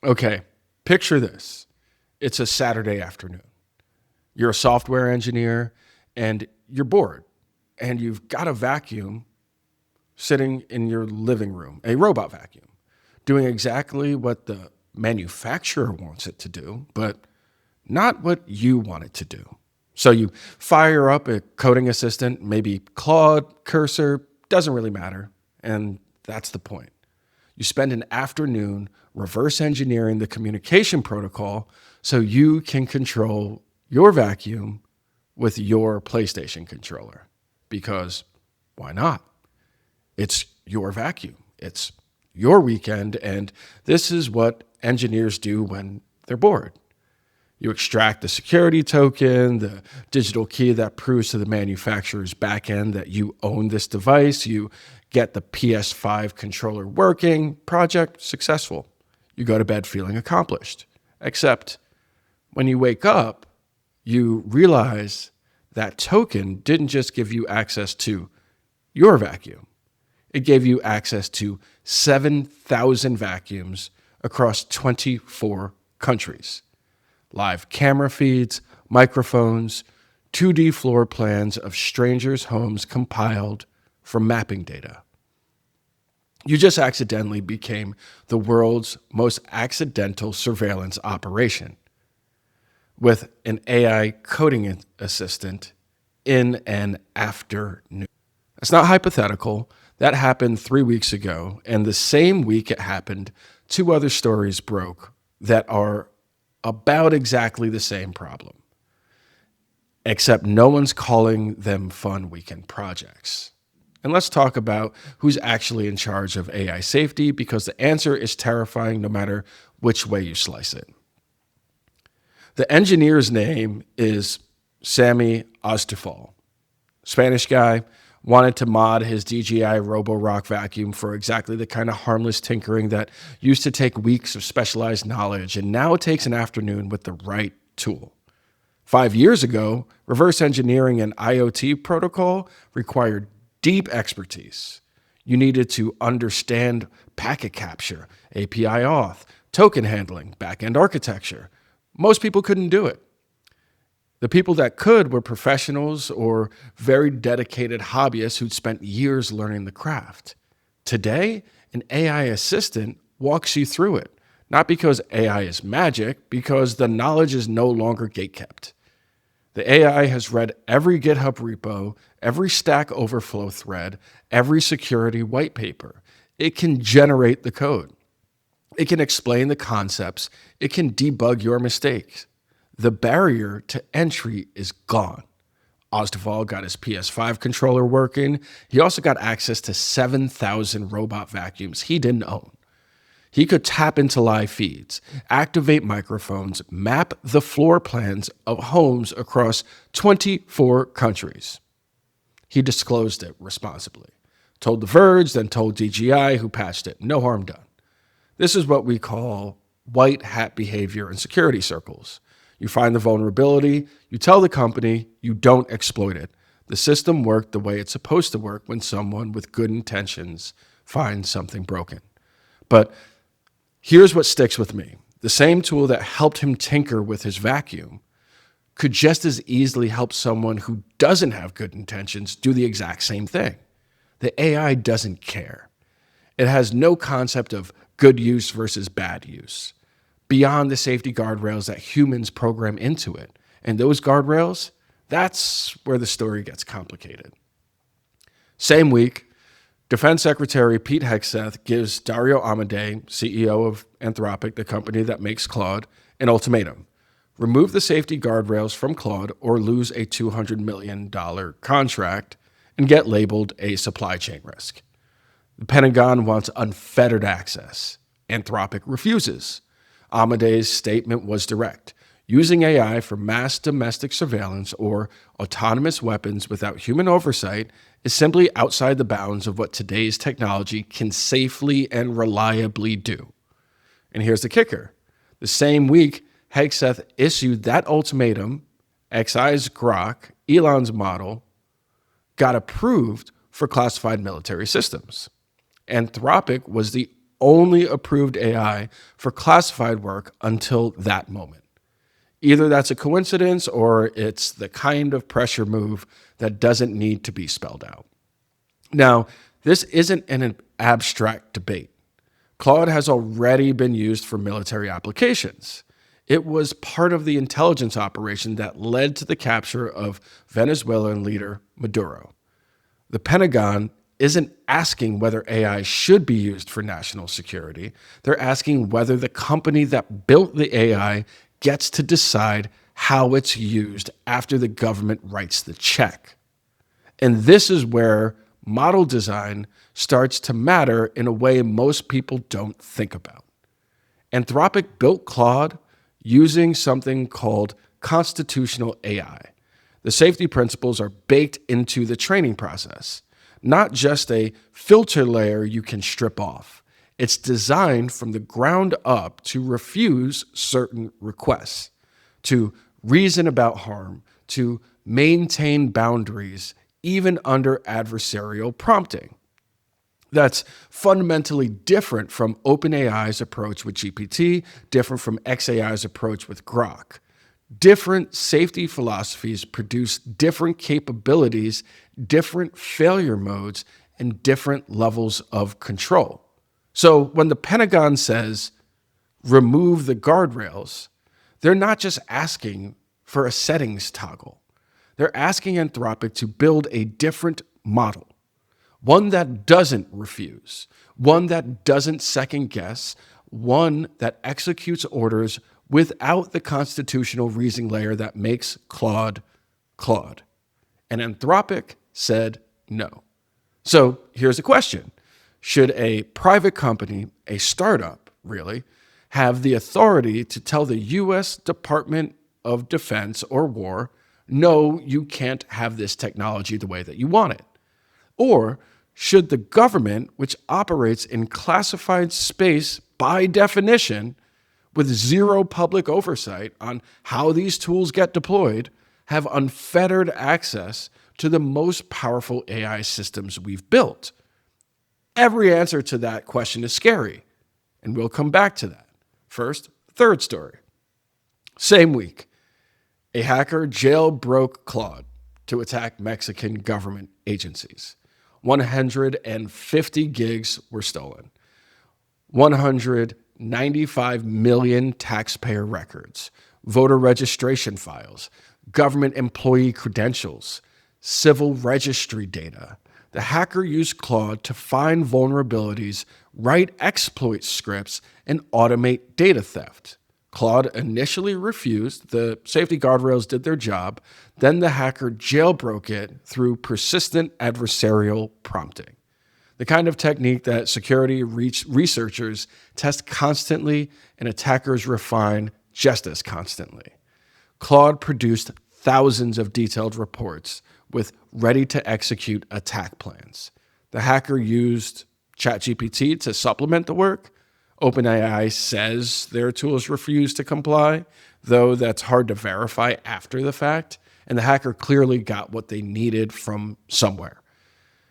Okay, picture this. It's a Saturday afternoon. You're a software engineer and you're bored and you've got a vacuum sitting in your living room, a robot vacuum, doing exactly what the manufacturer wants it to do, but not what you want it to do. So you fire up a coding assistant, maybe Claude, Cursor, doesn't really matter. And that's the point. You spend an afternoon reverse engineering the communication protocol so you can control your vacuum with your PlayStation controller. Because why not? It's your vacuum. It's your weekend. And this is what engineers do when they're bored. You extract the security token, the digital key that proves to the manufacturer's backend that you own this device. You get the PS5 controller working, project successful. You go to bed feeling accomplished. Except when you wake up, you realize that token didn't just give you access to your vacuum. It gave you access to 7,000 vacuums across 24 countries. Live camera feeds, microphones, 2D floor plans of strangers' homes compiled from mapping data. You just accidentally became the world's most accidental surveillance operation with an AI coding assistant in an afternoon. It's not hypothetical. That happened 3 weeks ago, and the same week it happened, 2 other stories broke that are about exactly the same problem, except no one's calling them fun weekend projects. And let's talk about who's actually in charge of AI safety, because the answer is terrifying no matter which way you slice it. The engineer's name is Sammy Ostufal. Spanish guy, wanted to mod his DJI Roborock vacuum for exactly the kind of harmless tinkering that used to take weeks of specialized knowledge, and now it takes an afternoon with the right tool. 5 years ago, reverse engineering an IoT protocol required deep expertise. You needed to understand packet capture, API auth, token handling, backend architecture. Most people couldn't do it. The people that could were professionals or very dedicated hobbyists who'd spent years learning the craft. Today, an AI assistant walks you through it, not because AI is magic, because the knowledge is no longer gatekept. The AI has read every GitHub repo, every Stack Overflow thread, every security white paper. It can generate the code. It can explain the concepts. It can debug your mistakes. The barrier to entry is gone. Ostufal got his PS5 controller working. He also got access to 7,000 robot vacuums he didn't own. He could tap into live feeds, activate microphones, map the floor plans of homes across 24 countries. He disclosed it responsibly. Told The Verge, then told DJI, who patched it. No harm done. This is what we call white hat behavior in security circles. You find the vulnerability, you tell the company, you don't exploit it. The system worked the way it's supposed to work when someone with good intentions finds something broken. But here's what sticks with me. The same tool that helped him tinker with his vacuum could just as easily help someone who doesn't have good intentions do the exact same thing. The AI doesn't care. It has no concept of good use versus bad use, beyond the safety guardrails that humans program into it. And those guardrails, that's where the story gets complicated. Same week, Defense Secretary Pete Hegseth gives Dario Amodei, CEO of Anthropic, the company that makes Claude, an ultimatum. Remove the safety guardrails from Claude or lose a $200 million contract and get labeled a supply chain risk. The Pentagon wants unfettered access. Anthropic refuses. Amodei's statement was direct. Using AI for mass domestic surveillance or autonomous weapons without human oversight is simply outside the bounds of what today's technology can safely and reliably do. And here's the kicker. The same week, Hegseth issued that ultimatum, XI's Grok, Elon's model, got approved for classified military systems. Anthropic was the only approved AI for classified work until that moment. Either that's a coincidence or it's the kind of pressure move that doesn't need to be spelled out. Now, this isn't an abstract debate. Claude has already been used for military applications. It was part of the intelligence operation that led to the capture of Venezuelan leader Maduro. The Pentagon isn't asking whether AI should be used for national security. They're asking whether the company that built the AI gets to decide how it's used after the government writes the check. And this is where model design starts to matter in a way most people don't think about. Anthropic built Claude using something called constitutional AI. The safety principles are baked into the training process, not just a filter layer you can strip off. It's designed from the ground up to refuse certain requests, to reason about harm, to maintain boundaries, even under adversarial prompting. That's fundamentally different from OpenAI's approach with GPT, different from xAI's approach with Grok. Different safety philosophies produce different capabilities, different failure modes, and different levels of control. So when the Pentagon says, remove the guardrails, they're not just asking for a settings toggle. They're asking Anthropic to build a different model, one that doesn't refuse, one that doesn't second guess, one that executes orders without the constitutional reasoning layer that makes Claude Claude. And Anthropic said no. So here's a question. Should a private company, a startup really, have the authority to tell the U.S. Department of Defense or War, no, you can't have this technology the way that you want it? Or should the government, which operates in classified space by definition, with zero public oversight on how these tools get deployed, have unfettered access to the most powerful AI systems we've built? Every answer to that question is scary, and we'll come back to that. First, third story. Same week, a hacker jailbroke Claude to attack Mexican government agencies. 150 gigs were stolen. 195 million taxpayer records, voter registration files, government employee credentials, civil registry data. The hacker used Claude to find vulnerabilities, write exploit scripts, and automate data theft. Claude initially refused. The safety guardrails did their job. Then the hacker jailbroke it through persistent adversarial prompting, the kind of technique that security researchers test constantly and attackers refine just as constantly. Claude produced thousands of detailed reports with ready-to-execute attack plans. The hacker used ChatGPT to supplement the work. OpenAI says their tools refuse to comply, though that's hard to verify after the fact, and the hacker clearly got what they needed from somewhere.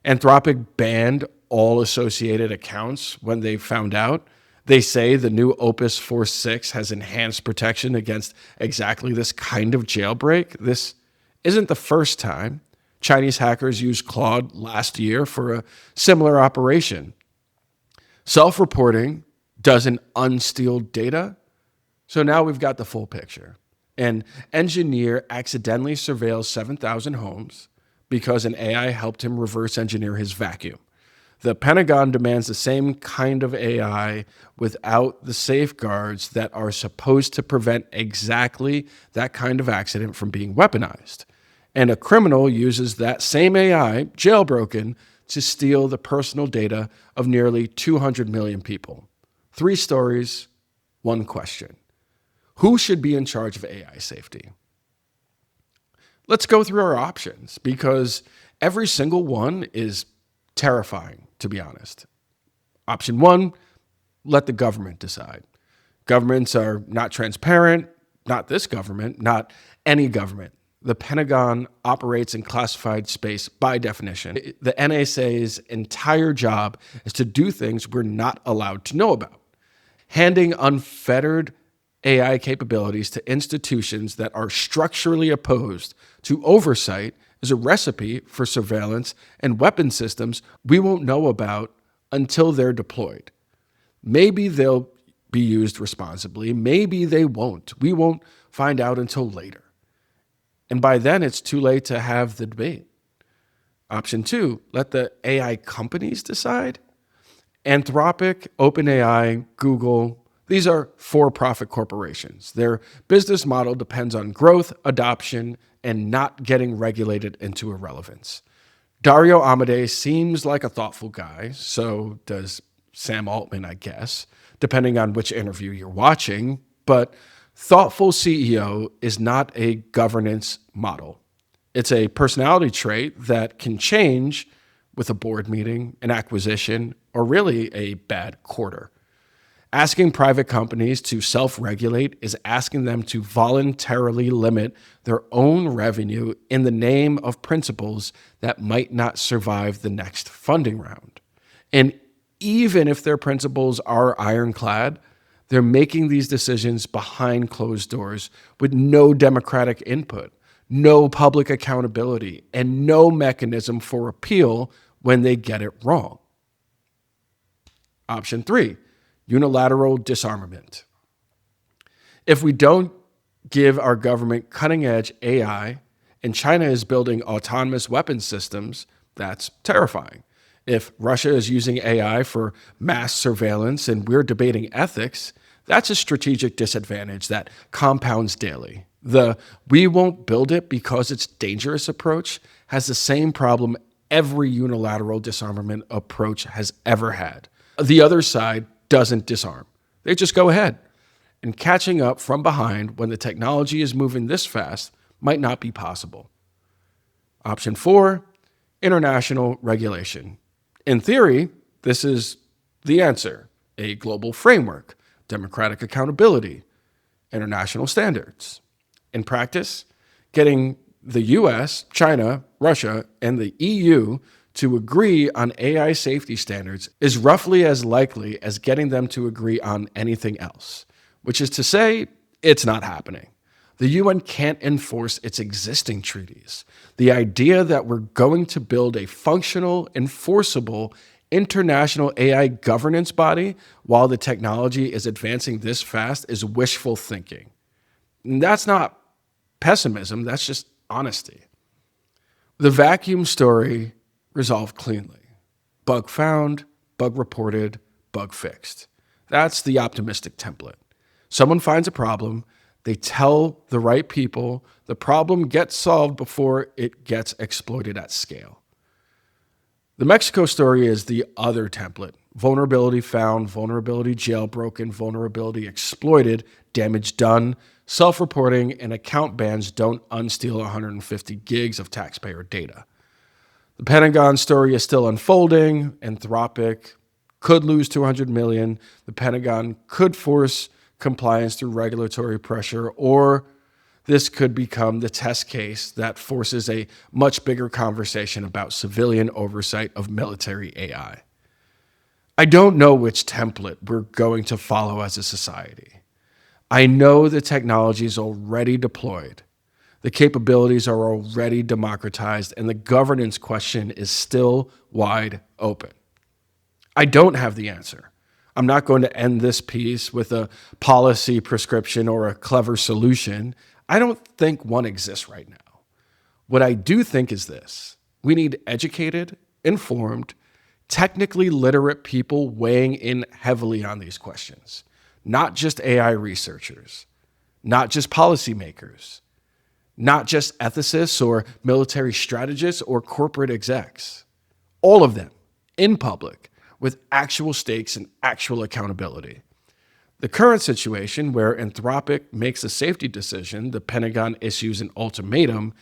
Anthropic banned all associated accounts when they found out. They say the new Opus 4.6 has enhanced protection against exactly this kind of jailbreak. This isn't the first time. Chinese hackers used Claude last year for a similar operation. Self-reporting doesn't unsteal data. So now we've got the full picture. An engineer accidentally surveils 7,000 homes because an AI helped him reverse engineer his vacuum. The Pentagon demands the same kind of AI without the safeguards that are supposed to prevent exactly that kind of accident from being weaponized. And a criminal uses that same AI, jailbroken, to steal the personal data of nearly 200 million people. 3 stories, 1 question. Who should be in charge of AI safety? Let's go through our options because every single one is terrifying, to be honest. Option 1, let the government decide. Governments are not transparent, not this government, not any government. The Pentagon operates in classified space by definition. The NSA's entire job is to do things we're not allowed to know about. Handing unfettered AI capabilities to institutions that are structurally opposed to oversight is a recipe for surveillance and weapon systems we won't know about until they're deployed. Maybe they'll be used responsibly. Maybe they won't. We won't find out until later. And by then, it's too late to have the debate. Option 2, let the AI companies decide. Anthropic, OpenAI, Google, these are for-profit corporations. Their business model depends on growth, adoption, and not getting regulated into irrelevance. Dario Amodei seems like a thoughtful guy, so does Sam Altman, I guess, depending on which interview you're watching, but thoughtful CEO is not a governance model. It's a personality trait that can change with a board meeting, an acquisition, or really a bad quarter. Asking private companies to self-regulate is asking them to voluntarily limit their own revenue in the name of principles that might not survive the next funding round. And even if their principles are ironclad, they're making these decisions behind closed doors with no democratic input, no public accountability, and no mechanism for appeal when they get it wrong. Option 3, unilateral disarmament. If we don't give our government cutting-edge AI, and China is building autonomous weapons systems, that's terrifying. If Russia is using AI for mass surveillance and we're debating ethics, that's a strategic disadvantage that compounds daily. The "we won't build it because it's dangerous" approach has the same problem every unilateral disarmament approach has ever had. The other side doesn't disarm. They just go ahead. And catching up from behind when the technology is moving this fast might not be possible. Option 4, international regulation. In theory, this is the answer: a global framework, democratic accountability, international standards. In practice, getting the US, China, Russia, and the EU to agree on AI safety standards is roughly as likely as getting them to agree on anything else, which is to say, it's not happening. The UN can't enforce its existing treaties. The idea that we're going to build a functional, enforceable, international AI governance body while the technology is advancing this fast is wishful thinking. And that's not pessimism, that's just honesty. The vacuum story resolved cleanly. Bug found, bug reported, bug fixed. That's the optimistic template. Someone finds a problem, they tell the right people, the problem gets solved before it gets exploited at scale. The Mexico story is the other template. Vulnerability found, vulnerability jailbroken, vulnerability exploited, damage done, self-reporting, and account bans don't unsteal 150 gigs of taxpayer data. The Pentagon story is still unfolding. Anthropic could lose $200 million. The Pentagon could force compliance through regulatory pressure, or this could become the test case that forces a much bigger conversation about civilian oversight of military AI. I don't know which template we're going to follow as a society. I know the technology is already deployed. The capabilities are already democratized, and the governance question is still wide open. I don't have the answer. I'm not going to end this piece with a policy prescription or a clever solution. I don't think one exists right now. What I do think is this: we need educated, informed, technically literate people weighing in heavily on these questions, not just AI researchers, not just policymakers, not just ethicists or military strategists or corporate execs. All of them in public with actual stakes and actual accountability. The current situation where Anthropic makes a safety decision, the Pentagon issues an ultimatum,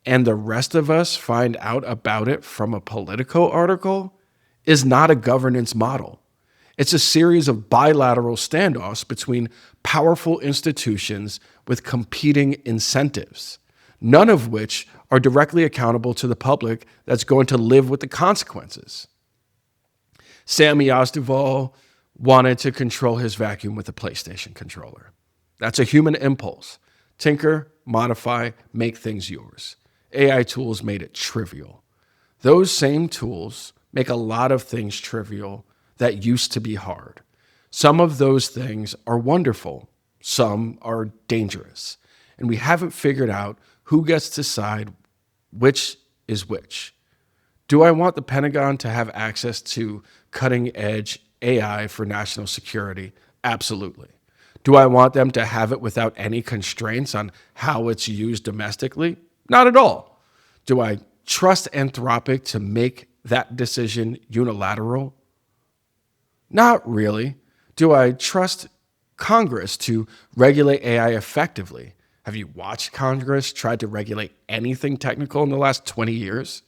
and the rest of us find out about it from a Politico article is not a governance model. It's a series of bilateral standoffs between powerful institutions with competing incentives. none of which are directly accountable to the public that's going to live with the consequences. Sammy Osduval wanted to control his vacuum with a PlayStation controller. That's a human impulse. Tinker, modify, make things yours. AI tools made it trivial. Those same tools make a lot of things trivial that used to be hard. Some of those things are wonderful. Some are dangerous. And we haven't figured out who gets to decide which is which. Do I want the Pentagon to have access to cutting-edge AI for national security? Absolutely. Do I want them to have it without any constraints on how it's used domestically? Not at all. Do I trust Anthropic to make that decision unilateral? Not really. Do I trust Congress to regulate AI effectively? Have you watched Congress try to regulate anything technical in the last 20 years?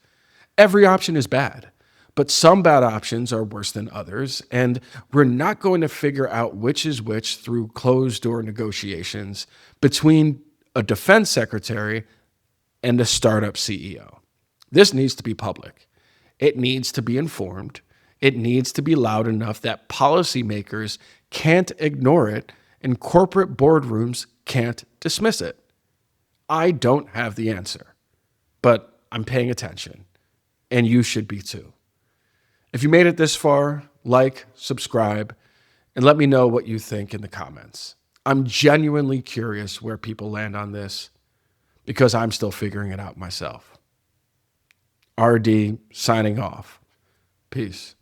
Every option is bad, but some bad options are worse than others, and we're not going to figure out which is which through closed-door negotiations between a defense secretary and a startup CEO. This needs to be public. It needs to be informed. It needs to be loud enough that policymakers can't ignore it and corporate boardrooms can't dismiss it. I don't have the answer, but I'm paying attention, and you should be too. If you made it this far, like, subscribe, and let me know what you think in the comments. I'm genuinely curious where people land on this because I'm still figuring it out myself. RD signing off. Peace.